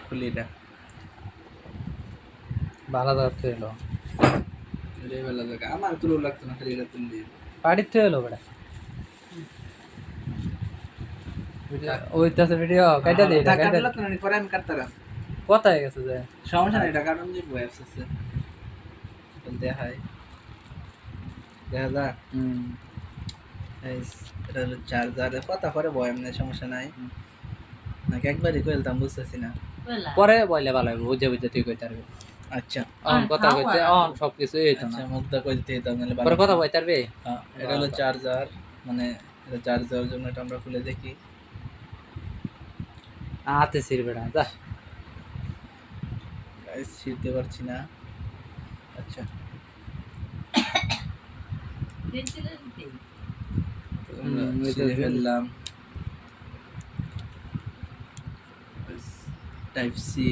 খুলি এটা ভালো যাচ্ছে এলো লেভেল জায়গা আমার তুলো লাগতো না খালি এটা তুললি বাড়িতে এলো বেটা ওই তো ভিডিও কাটা দে এটা কাটা কাটলা তো না পরে আমি কাটতাম কোথায় গেছে যে সমস্যা নাই এটা কাটন যে ওয়েবস আছে দেখাই দেখা যা এটা হলো চার্জার কথা পরে বয় এমনি সমস্যা নাই নাকি একবারই কইলতাম বুঝতেছি না পরে বইলে ভালো হবে বুঝে বুঝে তুই কইতে পারবি আচ্ছা অন কথা কইতে অন সবকিছু এই তো না আচ্ছা মুগ্ধা কই দিতে হইতাম নাহলে পরে কথা কইতে পারবি হ্যাঁ এটা হলো চার্জার মানে এটা চার্জারের জন্য এটা আমরা খুলে দেখি আতে সির বেটা যা গাইস ছিড়তে পারছি না আচ্ছা ছিঁড়ে ফেললাম type C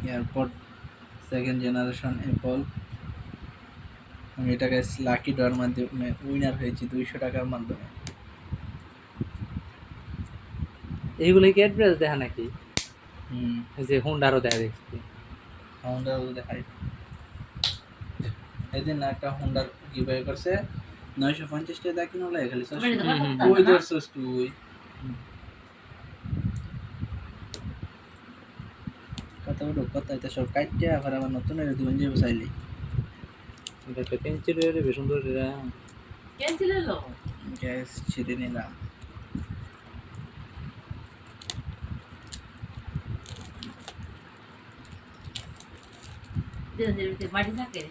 airpod second generation Apple আমি এটাকে লাকি ড্রর মাধ্যমে উইনার হয়েছি 200 টাকার মাধ্যমে এইগুলো কি অ্যাড্রেস দেখা নাকি হুম এই যে হুন্ডারও দেখা দেখছি হোন্ডার দেখাই এদিন একটা হোন্ডার গিভওয়ে করছে 950 টাকা দাকি নলে খালি ওই দর্শস তুই কথা এটা সব কাটতে আবার আবার নতুন এর দুন যে বসাইলি এটা তো পেন্সিল এর বেশ সুন্দর এটা ক্যান্সেল হলো গ্যাস ছিঁড়ে নিলাম মাটি থাকে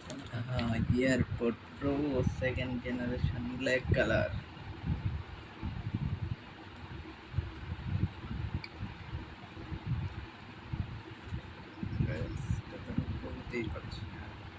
हाँ airport pro second generation black colour बहुत ही अच्छा